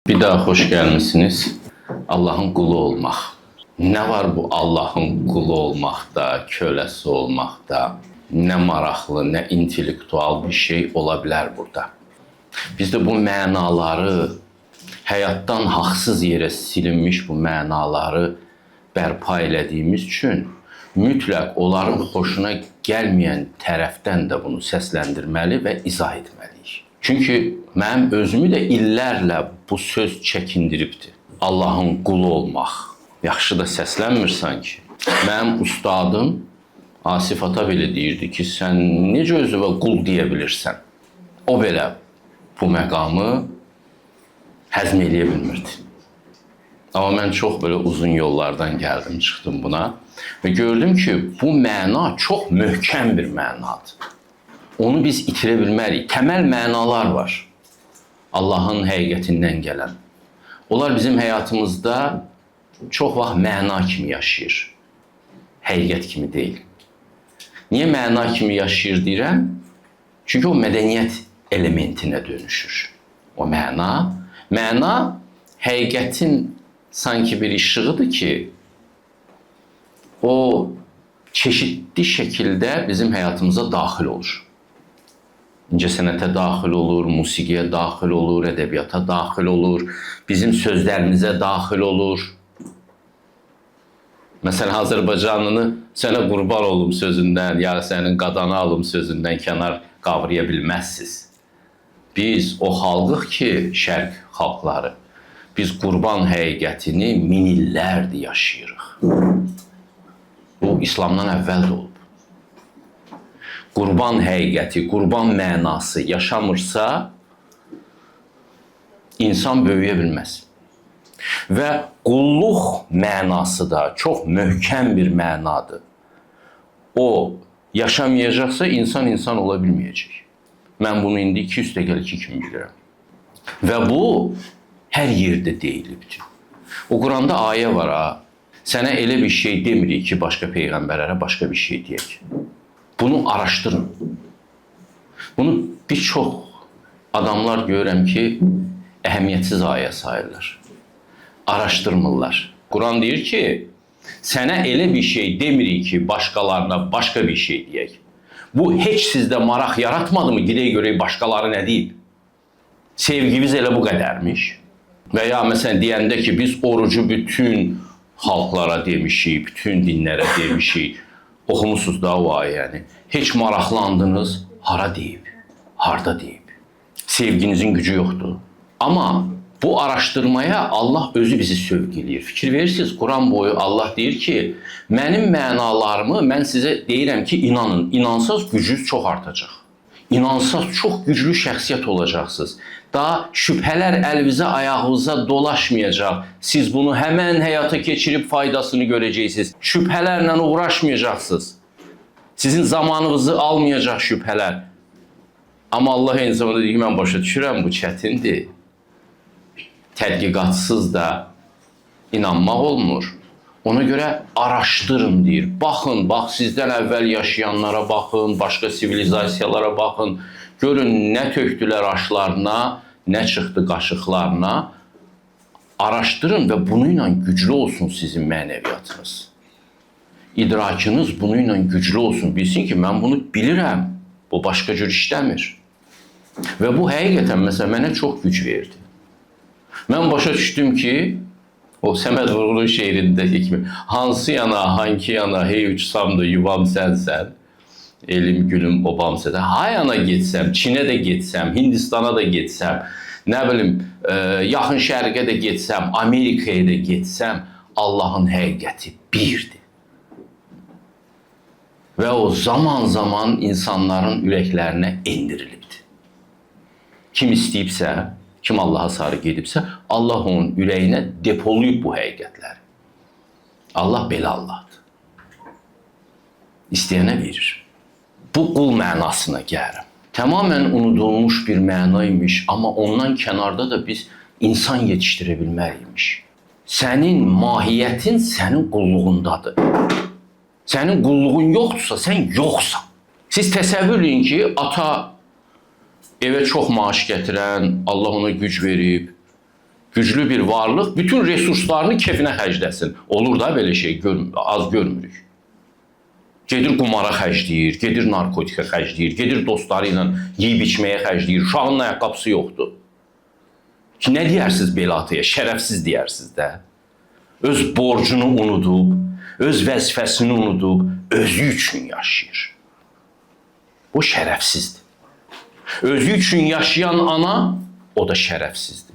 Bir daha hoş gelmişsiniz. Allah'ın kulu olmak. Ne var bu Allah'ın kulu olmakta, kölesi olmakta? Ne maraqlı, ne intellektual bir şey olabilir burada. Biz de bu mənaları, həyatdan haqsız yerə silinmiş bu mənaları bərpa elədiyimiz üçün mütləq onların xoşuna gəlməyən tərəfdən də bunu səsləndirməli və izah etməliyik. Çünki mənim özümü də illərlə bu söz çəkindiribdir. Allahın qulu olmaq. Yaxşı da səslənmir sanki. Mənim ustadım Asif Ata belə deyirdi ki, sən necə özünə qul deyə bilirsən? O belə bu məqamı həzm eləyə bilmirdi. Amma mən çox belə uzun yollardan gəldim, çıxdım buna və gördüm ki, bu məna çox möhkəm bir mənadır. Onu biz itirə bilmərik. Təməl mənalar var. Allahın həqiqətindən gələn. Onlar bizim həyatımızda çox vaxt məna kimi yaşayır. Həqiqət kimi deyil. Niyə məna kimi yaşayır deyirəm? Çünki o mədəniyyət elementinə dönüşür. O məna həqiqətin sanki bir işığıdır ki, o çeşitli şəkildə bizim həyatımıza daxil olur. İncəsənətə daxil olur, musiqiyə daxil olur, ədəbiyyata daxil olur, bizim sözlərimizə daxil olur. Məsələn, Azərbaycanlını sənə qurban olum sözündən, ya sənin qadana alım sözündən kənar qavraya bilməzsiniz. Biz o xalqıq ki, şərq xalqları, biz qurban həqiqətini min illərdir yaşayırıq. Bu, İslamdan əvvəl də olub. Qurban həqiqəti, qurban mənası yaşamırsa, insan böyüyə bilməz. Və qulluq mənası da çox möhkəm bir mənadır. O, yaşamayacaqsa insan ola bilməyəcək. Mən bunu indi 200-2 kimi bilirəm. Və bu, hər yerdə deyilibdir. O Quranda ayə var, sənə elə bir şey demirik ki, başqa peyğəmbərlərə başqa bir şey deyək. Bunu araşdırın. Bunu bir çox adamlar görürəm ki, əhəmiyyətsiz ayə sayırlar. Araşdırmırlar. Quran deyir ki, sənə elə bir şey demirik ki, başqalarına başqa bir şey deyək. Bu, heç sizdə maraq yaratmadı mı? Gidək görək başqaları nə deyib? Sevgimiz elə bu qədərmiş. Və ya məsələn deyəndə ki, biz orucu bütün xalqlara demişik, bütün dinlərə demişik. Oxumusunuz da o ayəni. Heç maraqlandınız, hara deyib, harda deyib. Sevginizin gücü yoxdur. Amma bu araşdırmaya Allah özü bizi sövq eləyir. Fikir verirsiniz, Quran boyu Allah deyir ki, mənim mənalarımı mən sizə deyirəm ki, inanın. İnansaz gücünüz çox artacaq. İnansaz çox güclü şəxsiyyət olacaqsınız. Daha şübhələr əlinizə, ayağınıza dolaşmayacaq. Siz bunu həmən həyata keçirib faydasını görəcəksiniz. Şübhələrlə uğraşmayacaqsınız. Sizin zamanınızı almayacaq şübhələr. Amma Allah eyni zamanda deyir ki, mən başa düşürəm, bu çətindir. Tədqiqatsız da inanmaq olmur. Ona görə araşdırın deyir. Baxın, bax sizdən əvvəl yaşayanlara baxın, başqa sivilizasiyalara baxın. Görün nə tökdülər aşlarına, nə çıxdı qaşıqlarına. Araşdırın və bununla güclü olsun sizin mənəviyyatınız. İdrakınız bununla güclü olsun. Bilsin ki, mən bunu bilirəm. Bu başqa cür işləmir. Və bu həqiqətən məsələn mənə çox güc verdi. Mən başa düşdüm ki, o Səməd Vurğunun şeirindəki kimi, hansı yana, hangi yana, hey uçsam da yuvam sənsən, elim, gülüm, obam sənsən. Ha yana getsəm, Çinə də getsəm, Hindistana da getsəm, nə bilim, yaxın şərqə də getsəm, Amerikaya da getsəm, Allahın həqiqəti birdir. Və o zaman insanların ürəklərinə endirilibdir. Kim istəyibsə, kim Allaha sarı gedibsə, Allah onun ürəyinə depoluyub bu həqiqətləri. Allah belə Allahdır. İstəyənə verir. Bu qul mənasına gəlirəm. Tamamən unudulmuş bir məna imiş, amma ondan kənarda da biz insan yetişdirə bilməliymiş. Sənin mahiyyətin sənin qulluğundadır. Sənin qulluğun yoxdursa, sən yoxsan. Siz təsəvvür edin ki, ata evə çox maaş gətirən, Allah ona güc verib, güclü bir varlıq bütün resurslarını kefinə xərcləsin. Olur da belə şey, az görmürük. Gedir qumara xərcləyir, gedir narkotikə xərcləyir, gedir dostları ilə yeyib içməyə xərcləyir, uşağının ayaqqabısı yoxdur. Ki, nə deyərsiniz belə atıya? Şərəfsiz deyərsiniz də. Öz borcunu unudub, öz vəzifəsini unudub, özü üçün yaşayır. O şərəfsizdir. Özü üçün yaşayan ana, o da şərəfsizdir.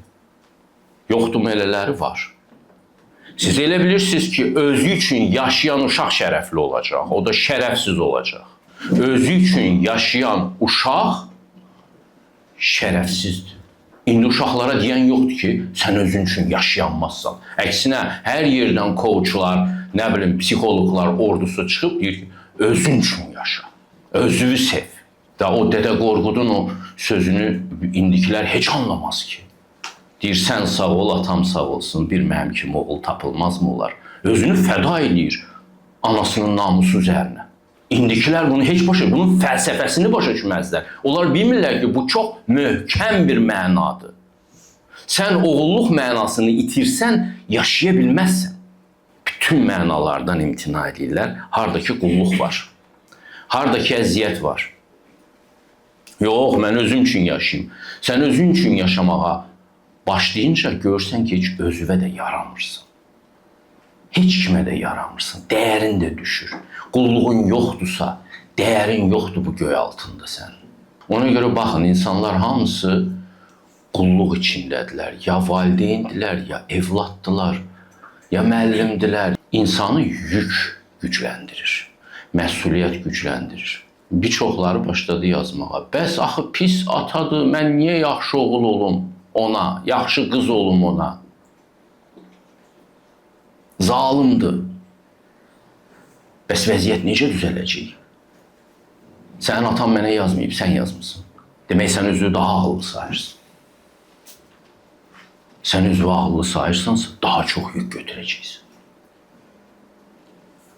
Yoxdur mu elələri var. Siz elə bilirsiniz ki, özü üçün yaşayan uşaq şərəfli olacaq, o da şərəfsiz olacaq. Özü üçün yaşayan uşaq şərəfsizdir. İndi uşaqlara deyən yoxdur ki, sən özün üçün yaşayanmazsan. Əksinə, hər yerdən coachlar, nə bilim, psixologlar ordusu çıxıb deyir ki, özün üçün yaşa, özünü sev. Da o Dədə Qorqudun o sözünü indikilər heç anlamaz ki. Deyir, sən sağ ol, atam sağ olsun, bir mənim kimi oğul tapılmaz mı olar? Özünü fəda eləyir anasının namusu üzərinə. İndikilər bunu heç bunun fəlsəfəsini başa düşməzlər. Onlar bilmirlər ki, bu çox möhkəm bir mənadır. Sən oğulluq mənasını itirsən, yaşaya bilməzsən. Bütün mənalardan imtina edirlər. Hardakı qulluq var, hardakı əziyyət var. Yox, mən özüm üçün yaşayayım. Sən özün üçün yaşamağa başlayınca görsən ki, heç özüvə də yaramırsan. Heç kimə də yaramırsan. Dəyərin də düşür. Qulluğun yoxdursa, dəyərin yoxdur bu göy altında sən. Ona görə baxın, insanlar hamısı qulluq içindədirlər. Ya valideyndilər, ya evladdılar, ya müəllimdilər. İnsanı yük gücləndirir, məsuliyyət gücləndirir. Bir çoxları başladı yazmağa. Bəs axı pis atadır, mən niyə yaxşı oğul olum ona, yaxşı qız olum ona? Zalimdir. Bəs vəziyyət necə düzələcək? Sənin atan mənə yazmayıb, sən yazmısın. Demək, sən özünü daha ağıllı sayırsın. Sən özünü ağıllı sayırsansa, daha çox yük götürəcəksən.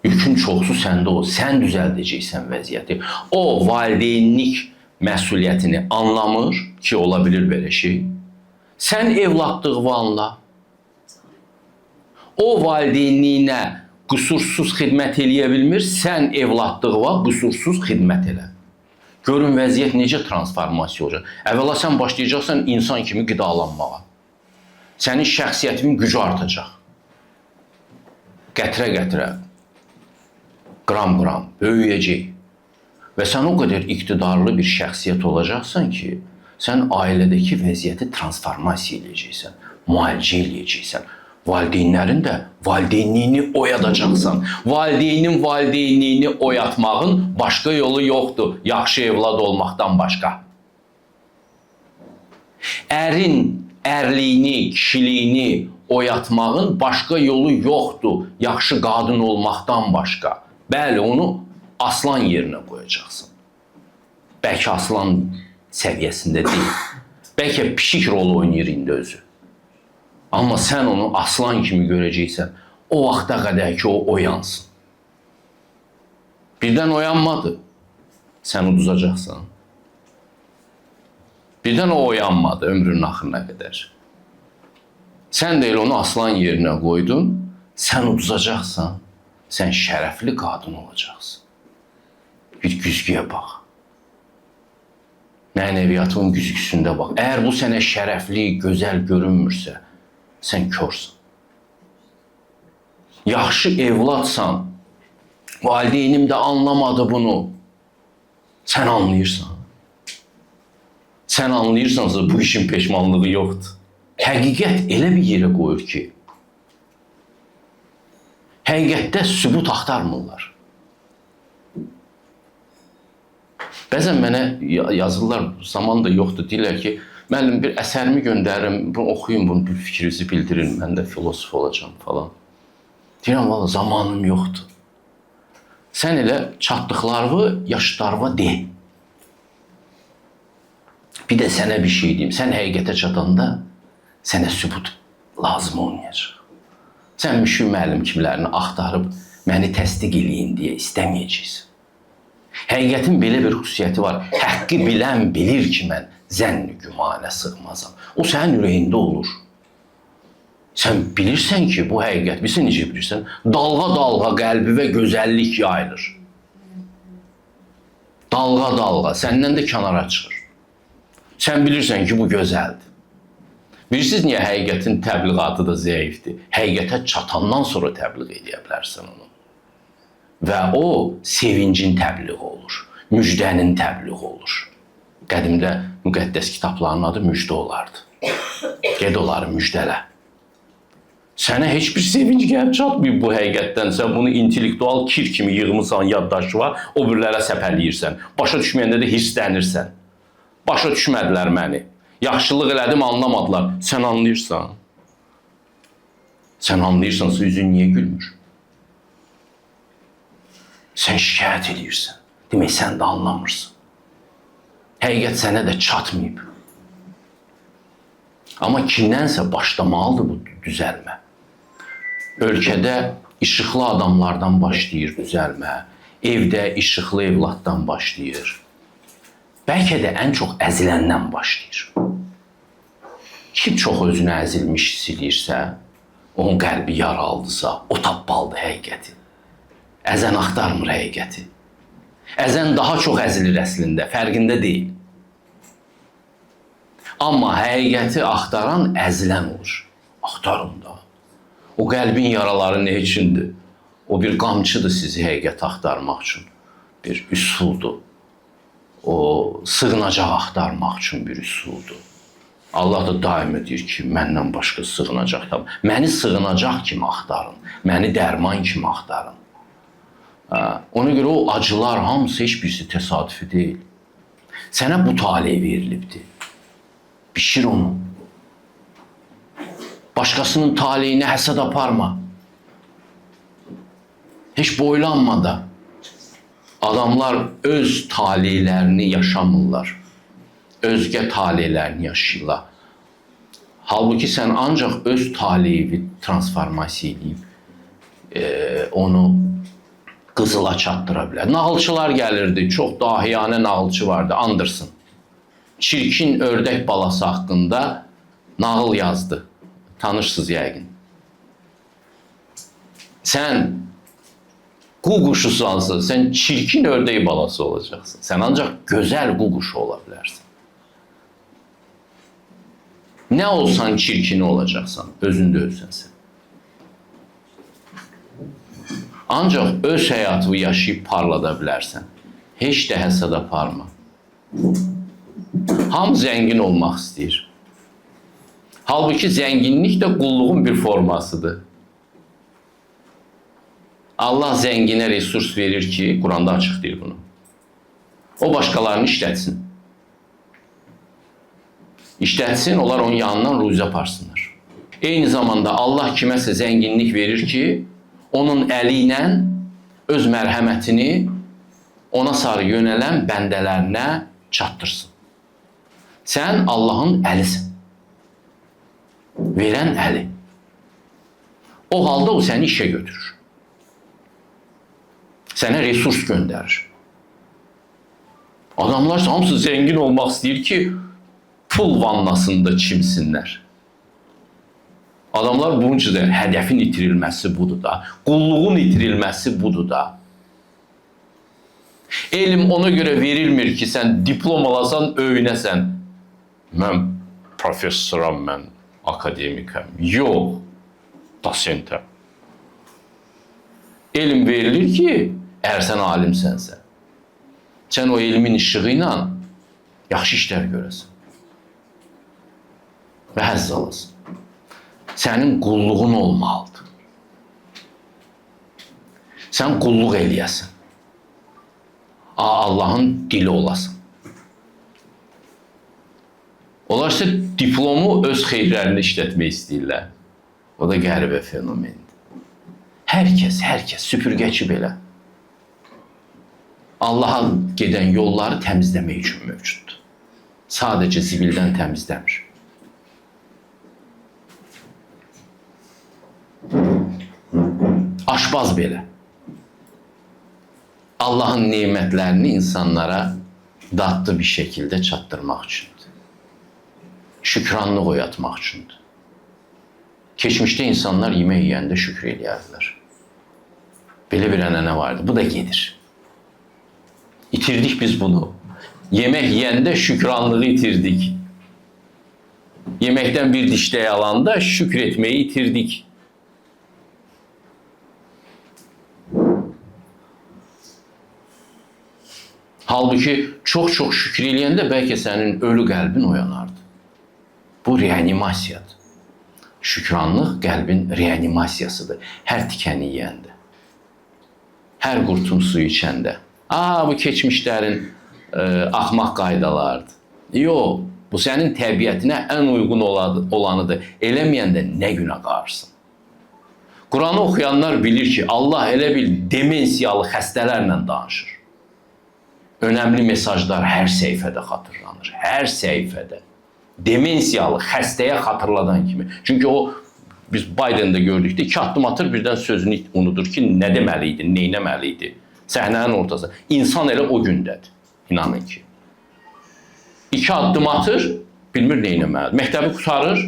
Yükün çoxsu səndə o, sən düzəldəcəksən vəziyyəti. O, valideynlik məsuliyyətini anlamır ki, ola bilir belə şey. Sən evladlığı anla. O, valideynliyinə qüsursuz xidmət eləyə bilmir, sən evladlığa qüsursuz xidmət elə. Görün, vəziyyət necə transformasiya olacaq. Əvvəla sən başlayacaqsan insan kimi qidalanmağa. Sənin şəxsiyyətinin gücü artacaq. Qətrə-qətrə, qram-qram böyüyəcək. Və sən o qədər iqtidarlı bir şəxsiyyət olacaqsan ki, sən ailədəki vəziyyəti transformasiya eləyəcəksən, müalicə eləyəcəksən. Valideynlərin də valideynliyini oyadacaqsan. Valideynin valideynliyini oyatmağın başqa yolu yoxdur, yaxşı evlad olmaqdan başqa. Ərin ərliyini, kişiliyini oyatmağın başqa yolu yoxdur, yaxşı qadın olmaqdan başqa. Bəli, onu aslan yerinə qoyacaqsın. Bəlkə aslan səviyyəsində deyil. Bəlkə pişik rolu oynayır indi özü. Amma sən onu aslan kimi görəcəksən, o vaxta qədər ki, o oyansın. Birdən oyanmadı, sən uduzacaqsan. Birdən o oyanmadı ömrünün axırına qədər. Sən də elə onu aslan yerinə qoydun, sən uduzacaqsan, sən şərəfli qadın olacaqsın. Bir güzgüyə bax. Mənəviyyatın güzgüsündə bax. Əgər bu sənə şərəfli, gözəl görünmürsə, sən körsən. Yaxşı evladsan, valideynim də anlamadı bunu. Sən anlayırsan. Sən anlayırsansa bu işin peşmanlığı yoxdur. Həqiqət elə bir yerə qoyur ki, həqiqətdə sübut axtarmırlar. Bəzən mənə yazırlar, zaman da yoxdur, deyirlər ki, müəllim bir əsərimi göndərim, bunu oxuyun, bunu bir fikrinizi bildirin, mən də filosof olacağım falan. Deyirəm, valla zamanım yoxdur. Sən elə çatdıqlarını yaşlarına de. Bir də sənə bir şey deyim, sən həqiqətə çatanda sənə sübut lazım olmayacaq. Sən müşkül müəllim kimlərini axtarıb məni təsdiq eləyin deyə istəməyəcəksən. Həqiqətin belə bir xüsusiyyəti var. Həqqi bilən bilir ki, mən zənn-i gümanə sığmazam. O sənin ürəyində olur. Sən bilirsən ki, bu həqiqət, bilirsən necə bilirsən? Dalğa-dalğa qəlbivə gözəllik yayılır. Dalğa-dalğa, səndən də kənara çıxır. Sən bilirsən ki, bu gözəldir. Bilirsiniz niyə həqiqətin təbliğatı da zəifdir? Həqiqətə çatandan sonra təbliğ edə bilərsən onu. Və o, sevincin təbliği olur, müjdənin təbliği olur. Qədimdə müqəddəs kitabların adı müjdə olardı. Ged onları müjdələ. Sənə heç bir sevinç gəlib çatmayıb bu həqiqətdən. Sən bunu intellektual kir kimi yığmısan, yaddaşı var, o birlərə səpələyirsən. Başa düşməyəndə də hirslənirsən. Başa düşmədilər məni. Yaxşılıq elədim, anlamadılar. Sən anlayırsan. Sən anlayırsansa üzün niyə gülmür? Sən şikayət edirsən. Demək, sən də anlamırsan. Həqiqət sənə də çatmayıb. Amma kimdənsə başlamalıdır bu düzəlmə. Ölkədə işıqlı adamlardan başlayır düzəlmə. Evdə işıqlı evladdan başlayır. Bəlkə də ən çox əziləndən başlayır. Kim çox özünü əzilmiş hiss edirsə, onun qəlbi yaralıdırsa, o tapmalıdır həqiqəti. Əzən axtarmır həqiqəti. Əzən daha çox əzilir əslində, fərqində deyil. Amma həqiqəti axtaran əzilən olur. Axtarın da. O qəlbin yaraları nə üçündür? O bir qamçıdır sizi həqiqət axtarmaq üçün. Bir üsuldur. O sığınacaq axtarmaq üçün bir üsuldur. Allah da daim edir ki, məndən başqa sığınacaq tapın. Məni sığınacaq kimi axtarın. Məni dərman kimi axtarın. Ona görə o acılar hamısı heç birisi təsadüfi deyil. Sənə bu talih verilibdir. Bişir onu. Başqasının talihine həsəd aparma. Heç boylanma da. Adamlar öz talihlərini yaşamırlar. Özgə talihlərini yaşayırlar. Halbuki sən ancaq öz talihini transformasiya edib onu qızıla çatdıra bilər. Nağılçılar gəlirdi, çox dahiyanə nağılçı vardı, Anderson. Çirkin ördək balası haqqında nağıl yazdı. Tanırsınız yəqin. Sən quşusansa, sən çirkin ördək balası olacaqsın. Sən ancaq gözəl quşu ola bilərsən. Nə olsan çirkini olacaqsan, özündə ölsən sən. Ancaq öz həyatını yaşayıb parlada bilərsən. Heç də həsəd aparma. Hamı zəngin olmaq istəyir. Halbuki zənginlik də qulluğun bir formasıdır. Allah zənginə resurs verir ki, Quranda açıq deyir bunu. O başqalarını işlətsin. İşlətsin, onlar onun yanından ruzi aparsınlar. Eyni zamanda Allah kiməsə zənginlik verir ki, onun əli ilə öz mərhəmətini ona sarı yönələn bəndələrinə çatdırsın. Sən Allahın əlisin. Verən əli. O halda o səni işə götürür. Sənə resurs göndərir. Adamlar hamısı zəngin olmaq istəyir ki, pul vannasında çimsinlər. Adamlar bunun üçün də hədəfin itirilməsi budur da, qulluğun itirilməsi budur da. Elm ona görə verilmir ki, sən diplom alasan, öyünəsən. Mən professoram, mən akademikəm. Yox, dosentəm. Elm verilir ki, əgər sən alimsənsə, sən o elmin işığı ilə yaxşı işlər görəsən və həzz alasın. Sənin qulluğun olmalıdır. Sən qulluq eləyəsən. Allahın dili olasın. Onlar isə diplomu öz xeyirlərində işlətmək istəyirlər. O da qəribə fenomendir. Hər kəs, süpürgəçi belə. Allaha gedən yolları təmizləmək üçün mövcuddur. Sadəcə zibildən təmizləmir. Aşbaz belə. Allahın nemətlərini insanlara dadlı bir şəkildə çatdırmaq üçündür. Şükranlıq oyatmaq üçündür. Keçmişdə insanlar yemək yeyəndə şükür eləyərdilər. Belə bir ənənə vardı. Bu da gedir. İtirdik biz bunu. Yemək yeyəndə şükranlığı itirdik. Yeməkdən bir dişləyə alanda şükür etməyi itirdik. Halbuki çox-çox şükür eləyəndə bəlkə sənin ölü qəlbin oyanardı. Bu reanimasiyadır. Şükranlıq qəlbin reanimasiyasıdır. Hər tikəni yeyəndə. Hər qurtum suyu içəndə. Bu keçmişlərin axmaq qaydalardır. Yox, bu sənin təbiətinə ən uyğun olanıdır. Eləməyəndə nə günə qarırsın? Quranı oxuyanlar bilir ki, Allah elə bil demensiyalı xəstələrlə danışır. Önəmli mesajlar hər səhifədə xatırlanır. Hər səhifədə. Demensiyalı xəstəyə xatırladan kimi. Çünki o, biz Biden'da gördük ki, 2 addım atır, birdən sözünü unudur ki, nə deməli idi, nə etməli idi. Səhnənin ortası. İnsan elə o gündədir. İnanın ki. 2 addım atır, bilmir nə etməlidir. Məktəbi qurtarır,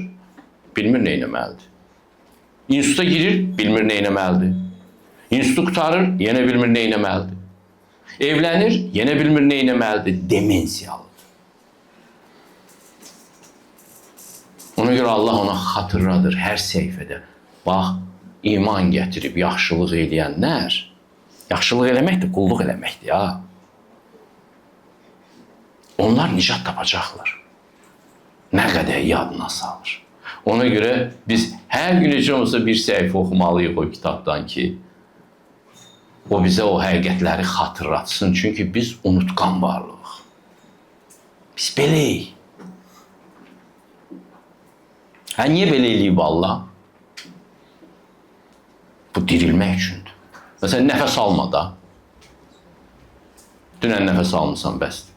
bilmir nə etməlidir. İnstituta girir, bilmir nə etməlidir. İnstitutu qurtarır, yenə bilmir nə etməlidir. Evlənir, yenə bilmir nə etməlidir. Demensiyalıdır. Ona görə Allah ona xatırladır hər səhifədə. Bax, iman gətirib yaxşılıq eləyənlər, yaxşılıq eləməkdir, qulluq eləməkdir ya. Onlar nicat tapacaqlar. Nə qədər yadına salır. Ona görə biz hər gün heç olmasa bir səhifə oxumalıyıq o kitabdan ki, o bizə o həqiqətləri xatırlatsın. Çünki biz unutqan varlığıq. Biz beləyik. Niyə belə eləyib Allah? Bu dirilmək üçündür. Məsələn, nəfəs alma da. Dünən nəfəs almısan, bəsdir.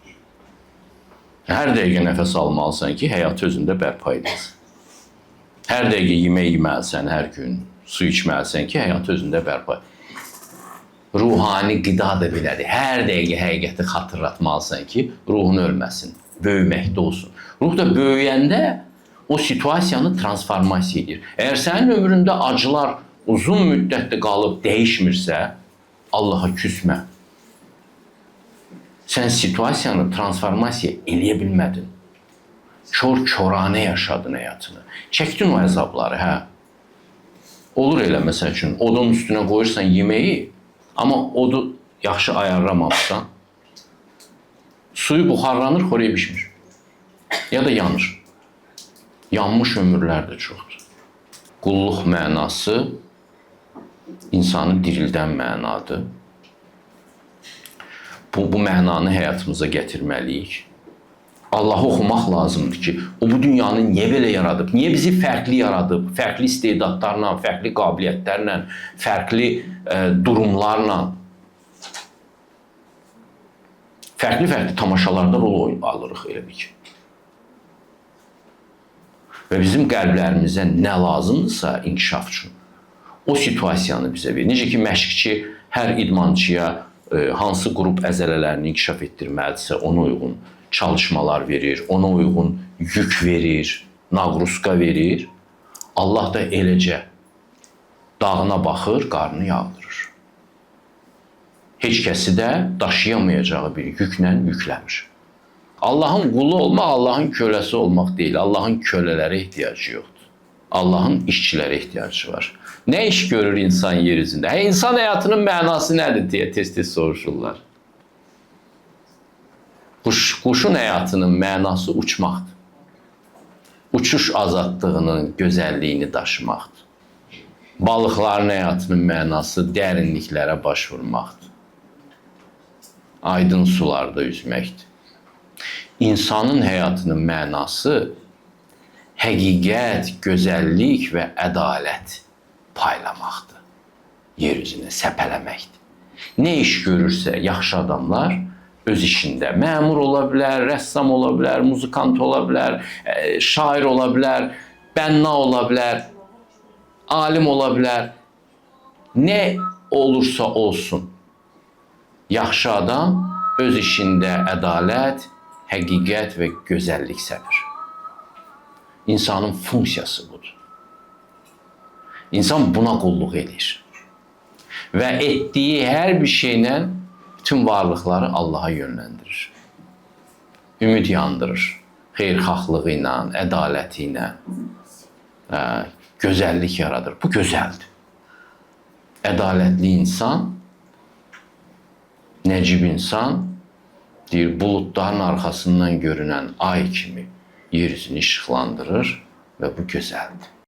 Hər dəqiqə nəfəs almalısan ki, həyatı özündə bərpa edəsən. Hər dəqiqə yemək yeməlisən, hər gün su içməlisən ki, həyatı özündə bərpa edəsən. Ruhani qida da belədir. Hər dəqiqə həqiqəti xatırlatmalısan ki, ruhun ölməsin, böyüməkdə olsun. Ruh da böyüyəndə o situasiyanı transformasiya edir. Əgər sənin ömründə acılar uzun müddətdə qalıb dəyişmirsə, Allaha küsmə. Sən situasiyanı transformasiya eləyə bilmədin. Kör-körane yaşadın həyatını. Çəkdin o əzabları, hə? Olur elə, məsəl üçün, odun üstünə qoyursan yeməyi, amma odu yaxşı ayarlamamışsan, suyu buxarlanır, xoraya bişmir. Ya da yanır. Yanmış ömürlər də çoxdur. Qulluq mənası insanı dirildən mənadır. Bu mənanı həyatımıza gətirməliyik. Allahı oxumaq lazımdır ki, o bu dünyanı niyə belə yaradıb? Niyə bizi fərqli yaradıb? Fərqli istedadlarla, fərqli qabiliyyətlərlə, fərqli durumlarla, fərqli tamaşalarda rol alırıq elə bir ki. Və bizim qəlblərimizə nə lazımdırsa inkişaf üçün, o situasiyanı bizə verir. Necə ki, məşqçi hər idmançıya hansı qrup əzələlərini inkişaf etdirməlidirsə, ona uyğun çalışmalar verir, ona uyğun yük verir, naqruska verir. Allah da eləcə dağına baxır, qarnını yağdırır. Heç kəsi də daşıyamayacağı bir yüklə yükləmir. Allahın qulu olmaq, Allahın köləsi olmaq deyil. Allahın kölələrə ehtiyacı yoxdur. Allahın işçilərə ehtiyacı var. Nə iş görür insan yer üzündə? İnsan həyatının mənası nədir deyə tez-tez soruşurlar. Quşun həyatının mənası uçmaqdır. Uçuş azadlığının gözəlliyini daşımaqdır. Balıqların həyatının mənası dərinliklərə baş vurmaqdır. Aydın sularda üzməkdir. İnsanın həyatının mənası həqiqət, gözəllik və ədalət paylamaqdır. Yer üzünə səpələməkdir. Nə iş görürsə yaxşı adamlar öz işində məmur ola bilər, rəssam ola bilər, muzikant ola bilər, şair ola bilər, bənna ola bilər, alim ola bilər. Nə olursa olsun, yaxşı adam öz işində ədalət, həqiqət və gözəllik səpir. İnsanın funksiyası budur. İnsan buna qulluq edir. Və etdiyi hər bir şeylə bütün varlıqları Allaha yönləndirir. Ümid yandırır. Xeyirxahlığı ilə, ədaləti ilə gözəllik yaradır. Bu gözəldir. Ədalətli insan, nəcib insan deyir, buludların arxasından görünən ay kimi yeryüzünü işıqlandırır və bu gözəldir.